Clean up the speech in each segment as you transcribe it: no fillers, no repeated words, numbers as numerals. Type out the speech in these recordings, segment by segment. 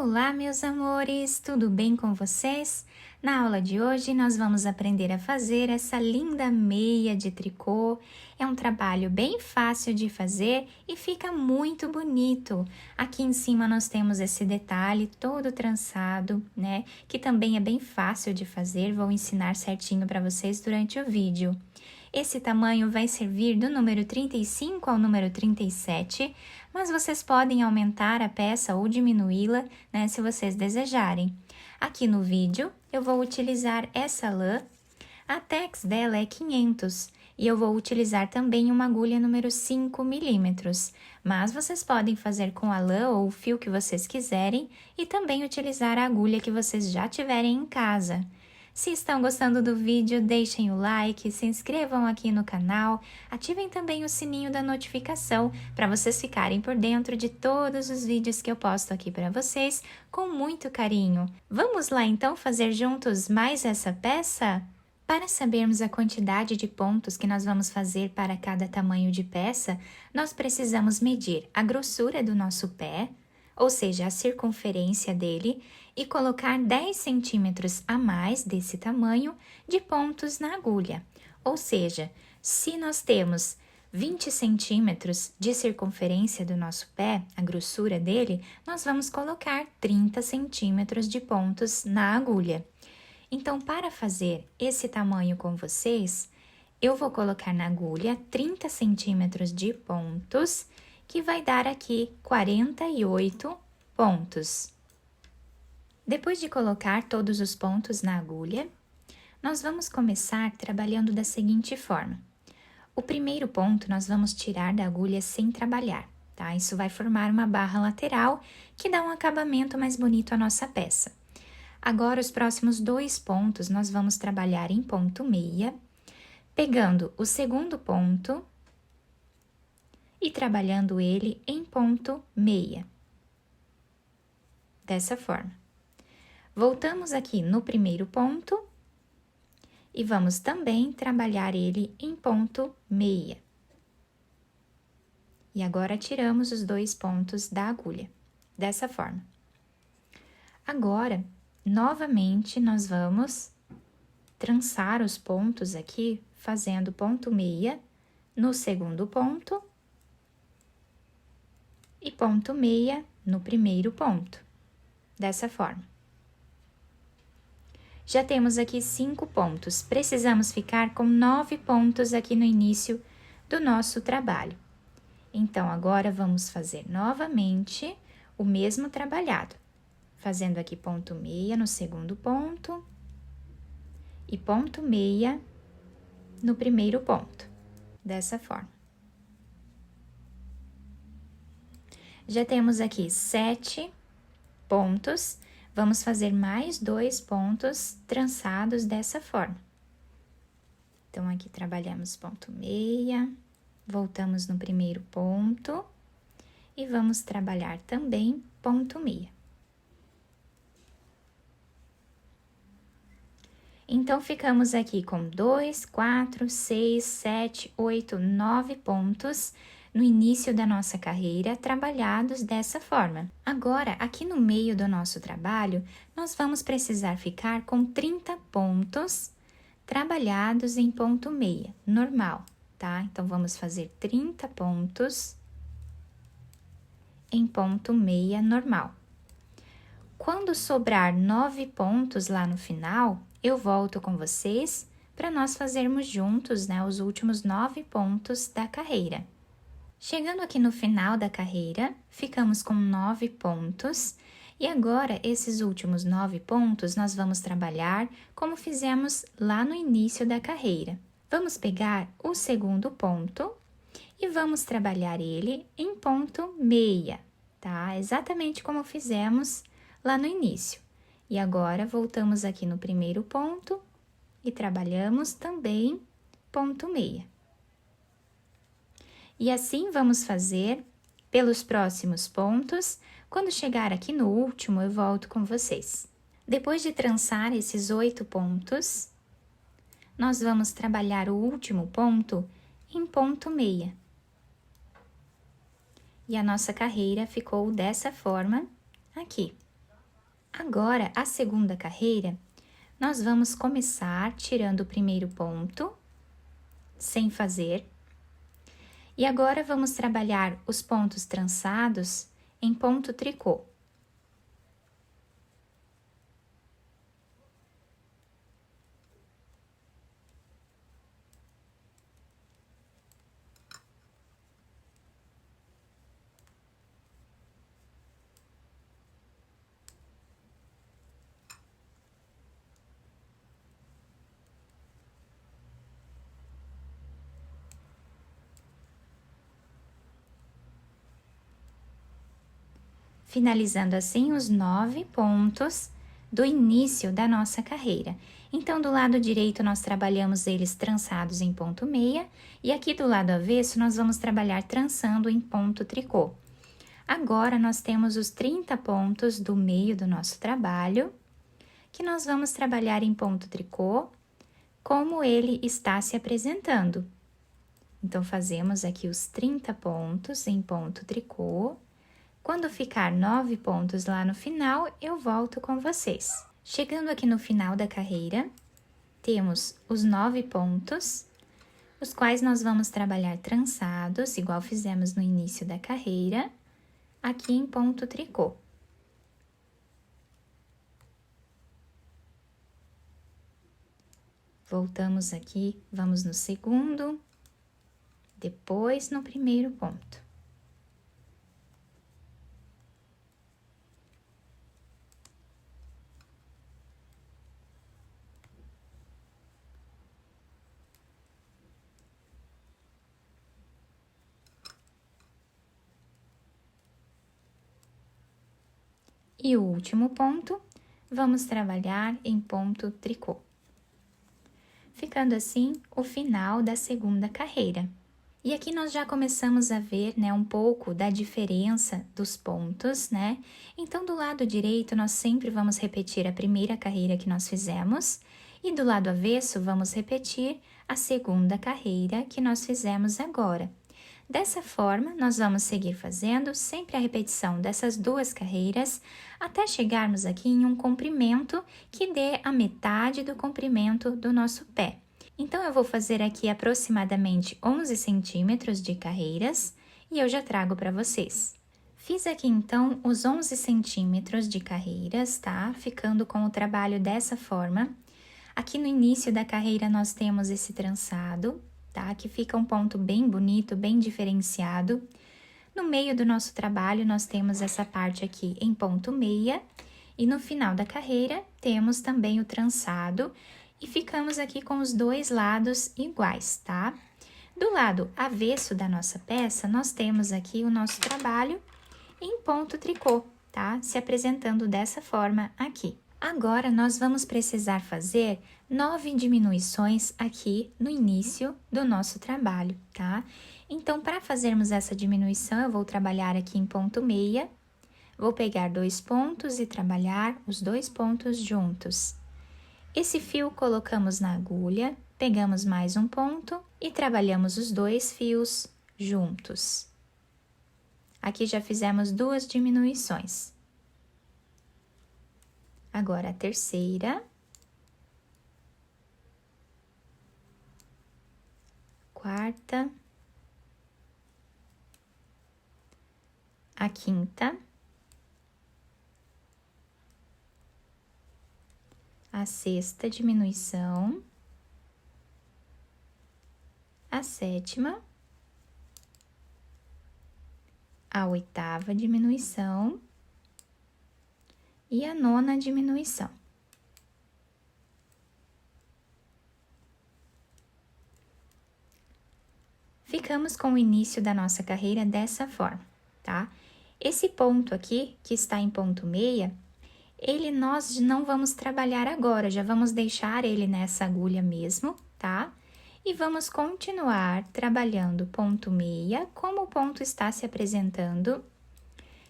Olá, meus amores, tudo bem com vocês? Na aula de hoje, nós vamos aprender a fazer essa linda meia de tricô. É um trabalho bem fácil de fazer e fica muito bonito. Aqui em cima nós temos esse detalhe todo trançado, né? Que também é bem fácil de fazer, vou ensinar certinho para vocês durante o vídeo. Esse tamanho vai servir do número 35 ao número 37, mas vocês podem aumentar a peça ou diminuí-la, né, se vocês desejarem. Aqui no vídeo, eu vou utilizar essa lã, a tex dela é 500, e eu vou utilizar também uma agulha número 5 milímetros, mas vocês podem fazer com a lã ou o fio que vocês quiserem e também utilizar a agulha que vocês já tiverem em casa. Se estão gostando do vídeo, deixem o like, se inscrevam aqui no canal, ativem também o sininho da notificação para vocês ficarem por dentro de todos os vídeos que eu posto aqui para vocês com muito carinho. Vamos lá então fazer juntos mais essa peça? Para sabermos a quantidade de pontos que nós vamos fazer para cada tamanho de peça, nós precisamos medir a grossura do nosso pé, ou seja, a circunferência dele, e colocar 10 centímetros a mais desse tamanho de pontos na agulha. Ou seja, se nós temos 20 centímetros de circunferência do nosso pé, a grossura dele, nós vamos colocar 30 centímetros de pontos na agulha. Então, para fazer esse tamanho com vocês, eu vou colocar na agulha 30 centímetros de pontos, que vai dar aqui 48 pontos. Depois de colocar todos os pontos na agulha, nós vamos começar trabalhando da seguinte forma. O primeiro ponto nós vamos tirar da agulha sem trabalhar, tá? Isso vai formar uma barra lateral que dá um acabamento mais bonito à nossa peça. Agora, os próximos dois pontos nós vamos trabalhar em ponto meia, pegando o segundo ponto e trabalhando ele em ponto meia. Dessa forma. Voltamos aqui no primeiro ponto e vamos também trabalhar ele em ponto meia. E agora tiramos os dois pontos da agulha, dessa forma. Agora, novamente, nós vamos trançar os pontos aqui, fazendo ponto meia no segundo ponto e ponto meia no primeiro ponto, dessa forma. Já temos aqui 5 pontos, precisamos ficar com 9 pontos aqui no início do nosso trabalho. Então, agora vamos fazer novamente o mesmo trabalhado, fazendo aqui ponto meia no segundo ponto e ponto meia no primeiro ponto, dessa forma. Já temos aqui 7 pontos, vamos fazer mais 2 pontos trançados dessa forma. Então, aqui trabalhamos ponto meia, voltamos no primeiro ponto e vamos trabalhar também ponto meia. Então, ficamos aqui com 2, 4, 6, 7, 8, 9 pontos no início da nossa carreira, trabalhados dessa forma. Agora, aqui no meio do nosso trabalho, nós vamos precisar ficar com 30 pontos trabalhados em ponto meia, normal, tá? Então, vamos fazer 30 pontos em ponto meia normal. Quando sobrar 9 pontos lá no final, eu volto com vocês para nós fazermos juntos, né, os últimos 9 pontos da carreira. Chegando aqui no final da carreira, ficamos com 9 pontos e agora esses últimos 9 pontos nós vamos trabalhar como fizemos lá no início da carreira. Vamos pegar o segundo ponto e vamos trabalhar ele em ponto meia, tá? Exatamente como fizemos lá no início. E agora voltamos aqui no primeiro ponto e trabalhamos também ponto meia. E assim vamos fazer pelos próximos pontos. Quando chegar aqui no último, eu volto com vocês. Depois de trançar esses 8 pontos, nós vamos trabalhar o último ponto em ponto meia. E a nossa carreira ficou dessa forma aqui. Agora, a segunda carreira, nós vamos começar tirando o primeiro ponto, sem fazer. E agora, vamos trabalhar os pontos trançados em ponto tricô. Finalizando assim os 9 pontos do início da nossa carreira. Então, do lado direito, nós trabalhamos eles trançados em ponto meia, e aqui do lado avesso, nós vamos trabalhar trançando em ponto tricô. Agora, nós temos os 30 pontos do meio do nosso trabalho, que nós vamos trabalhar em ponto tricô, como ele está se apresentando. Então, fazemos aqui os 30 pontos em ponto tricô. Quando ficar 9 pontos lá no final, eu volto com vocês. Chegando aqui no final da carreira, temos os 9 pontos, os quais nós vamos trabalhar trançados, igual fizemos no início da carreira, aqui em ponto tricô. Voltamos aqui, vamos no segundo, depois no primeiro ponto. E o último ponto, vamos trabalhar em ponto tricô. Ficando assim o final da segunda carreira. E aqui nós já começamos a ver, né, um pouco da diferença dos pontos, né? Então, do lado direito, nós sempre vamos repetir a primeira carreira que nós fizemos, e do lado avesso, vamos repetir a segunda carreira que nós fizemos agora. Dessa forma, nós vamos seguir fazendo sempre a repetição dessas duas carreiras até chegarmos aqui em um comprimento que dê a metade do comprimento do nosso pé. Então, eu vou fazer aqui aproximadamente 11 centímetros de carreiras e eu já trago para vocês. Fiz aqui, então, os 11 centímetros de carreiras, tá? Ficando com o trabalho dessa forma. Aqui no início da carreira, nós temos esse trançado, tá? Que fica um ponto bem bonito, bem diferenciado. No meio do nosso trabalho, nós temos essa parte aqui em ponto meia, e no final da carreira, temos também o trançado, e ficamos aqui com os dois lados iguais, tá? Do lado avesso da nossa peça, nós temos aqui o nosso trabalho em ponto tricô, tá? Se apresentando dessa forma aqui. Agora, nós vamos precisar fazer 9 diminuições aqui no início do nosso trabalho, tá? Então, para fazermos essa diminuição, eu vou trabalhar aqui em ponto meia, vou pegar 2 pontos e trabalhar os 2 pontos juntos. Esse fio colocamos na agulha, pegamos mais um ponto e trabalhamos os 2 fios juntos. Aqui já fizemos 2 diminuições. Agora, a terceira. Quarta. A quinta. A sexta diminuição. A sétima. A oitava diminuição. E a nona diminuição. Ficamos com o início da nossa carreira dessa forma, tá? Esse ponto aqui, que está em ponto meia, ele nós não vamos trabalhar agora, já vamos deixar ele nessa agulha mesmo, tá? E vamos continuar trabalhando ponto meia, como o ponto está se apresentando.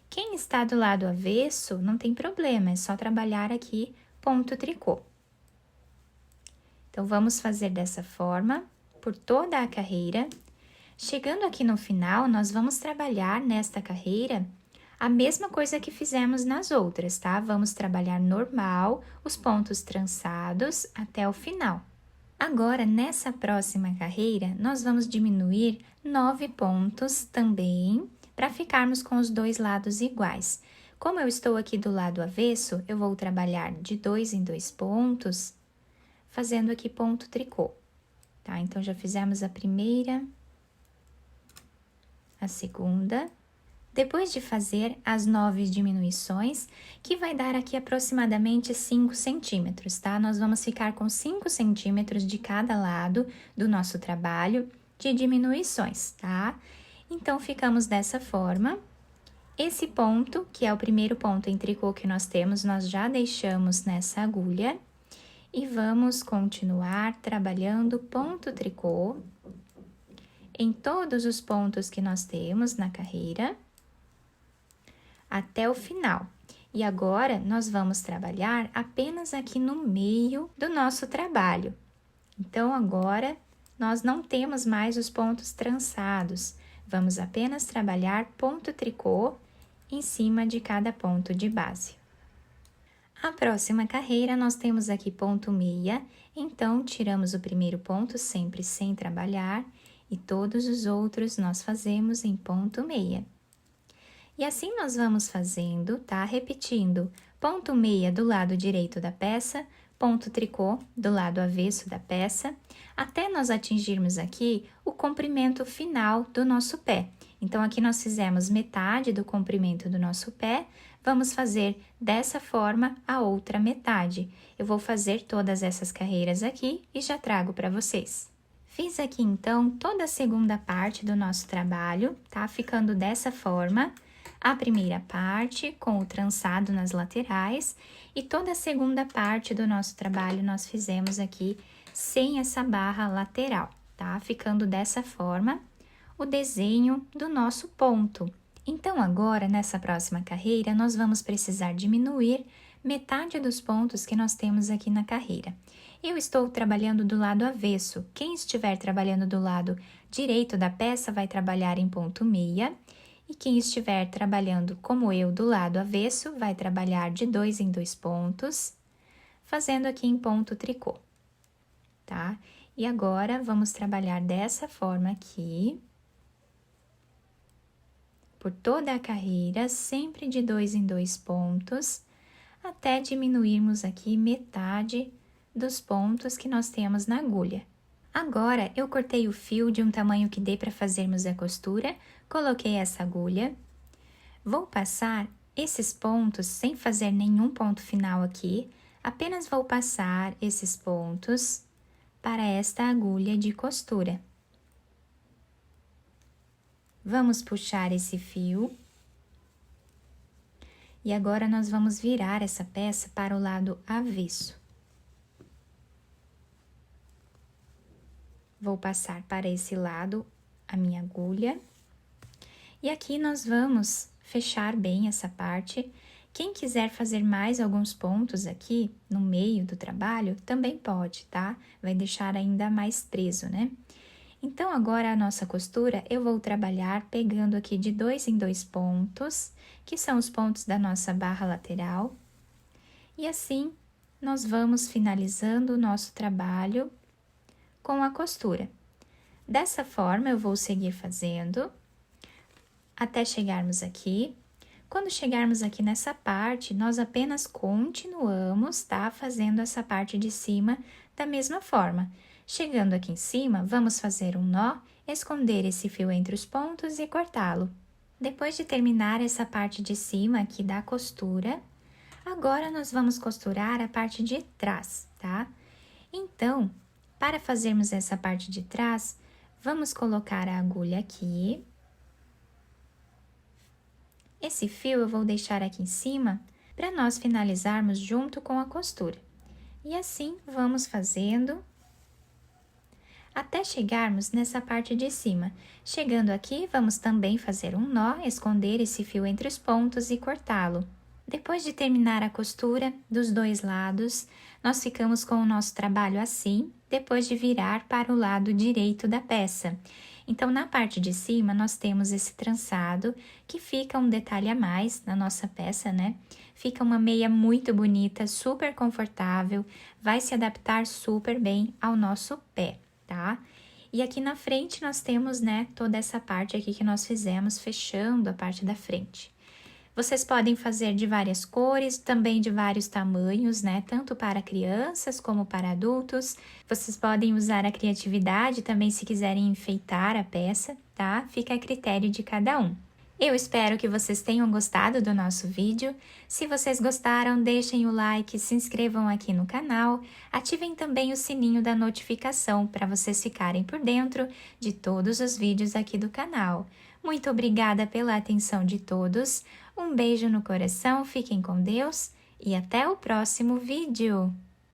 Quem está do lado avesso, não tem problema, é só trabalhar aqui ponto tricô. Então, vamos fazer dessa forma por toda a carreira. Chegando aqui no final, nós vamos trabalhar nesta carreira A mesma coisa que fizemos nas outras, tá? Vamos trabalhar normal, os pontos trançados até o final. Agora, nessa próxima carreira, nós vamos diminuir 9 pontos também, para ficarmos com os dois lados iguais. Como eu estou aqui do lado avesso, eu vou trabalhar de 2 em 2 pontos, fazendo aqui ponto tricô, tá? Então, já fizemos a primeira, a segunda. Depois de fazer as 9 diminuições, que vai dar aqui aproximadamente 5 centímetros, tá? Nós vamos ficar com 5 centímetros de cada lado do nosso trabalho de diminuições, tá? Então, ficamos dessa forma. Esse ponto, que é o primeiro ponto em tricô que nós temos, nós já deixamos nessa agulha. E vamos continuar trabalhando ponto tricô em todos os pontos que nós temos na carreira, até o final. E agora, nós vamos trabalhar apenas aqui no meio do nosso trabalho. Então, agora, nós não temos mais os pontos trançados. Vamos apenas trabalhar ponto tricô em cima de cada ponto de base. A próxima carreira, nós temos aqui ponto meia. Então, tiramos o primeiro ponto sempre sem trabalhar e todos os outros nós fazemos em ponto meia. E assim nós vamos fazendo, tá? Repetindo, ponto meia do lado direito da peça, ponto tricô do lado avesso da peça, até nós atingirmos aqui o comprimento final do nosso pé. Então, aqui nós fizemos metade do comprimento do nosso pé, vamos fazer dessa forma a outra metade. Eu vou fazer todas essas carreiras aqui e já trago para vocês. Fiz aqui, então, toda a segunda parte do nosso trabalho, tá? Ficando dessa forma. A primeira parte com o trançado nas laterais e toda a segunda parte do nosso trabalho nós fizemos aqui sem essa barra lateral, tá? Ficando dessa forma o desenho do nosso ponto. Então, agora, nessa próxima carreira, nós vamos precisar diminuir metade dos pontos que nós temos aqui na carreira. Eu estou trabalhando do lado avesso. Quem estiver trabalhando do lado direito da peça vai trabalhar em ponto meia. E quem estiver trabalhando como eu do lado avesso, vai trabalhar de 2 em 2 pontos, fazendo aqui em ponto tricô, tá? E agora, vamos trabalhar dessa forma aqui, por toda a carreira, sempre de 2 em 2 pontos, até diminuirmos aqui metade dos pontos que nós temos na agulha. Agora, eu cortei o fio de um tamanho que dê para fazermos a costura, coloquei essa agulha. Vou passar esses pontos sem fazer nenhum ponto final aqui, apenas vou passar esses pontos para esta agulha de costura. Vamos puxar esse fio. E agora, nós vamos virar essa peça para o lado avesso. Vou passar para esse lado a minha agulha. E aqui nós vamos fechar bem essa parte. Quem quiser fazer mais alguns pontos aqui no meio do trabalho, também pode, tá? Vai deixar ainda mais preso, né? Então, agora a nossa costura, eu vou trabalhar pegando aqui de 2 em 2 pontos, que são os pontos da nossa barra lateral. E assim, nós vamos finalizando o nosso trabalho com a costura. Dessa forma, eu vou seguir fazendo até chegarmos aqui. Quando chegarmos aqui nessa parte, nós apenas continuamos, tá? Fazendo essa parte de cima da mesma forma. Chegando aqui em cima, vamos fazer um nó, esconder esse fio entre os pontos e cortá-lo. Depois de terminar essa parte de cima aqui da costura, agora nós vamos costurar a parte de trás, tá? Então, para fazermos essa parte de trás, vamos colocar a agulha aqui. Esse fio eu vou deixar aqui em cima para nós finalizarmos junto com a costura. E assim, vamos fazendo até chegarmos nessa parte de cima. Chegando aqui, vamos também fazer um nó, esconder esse fio entre os pontos e cortá-lo. Depois de terminar a costura dos dois lados, nós ficamos com o nosso trabalho assim, depois de virar para o lado direito da peça. Então, na parte de cima, nós temos esse trançado, que fica um detalhe a mais na nossa peça, né? Fica uma meia muito bonita, super confortável, vai se adaptar super bem ao nosso pé, tá? E aqui na frente nós temos, né, toda essa parte aqui que nós fizemos, fechando a parte da frente. Vocês podem fazer de várias cores, também de vários tamanhos, né? Tanto para crianças como para adultos. Vocês podem usar a criatividade também se quiserem enfeitar a peça, tá? Fica a critério de cada um. Eu espero que vocês tenham gostado do nosso vídeo. Se vocês gostaram, deixem o like, se inscrevam aqui no canal, ativem também o sininho da notificação para vocês ficarem por dentro de todos os vídeos aqui do canal. Muito obrigada pela atenção de todos, um beijo no coração, fiquem com Deus e até o próximo vídeo!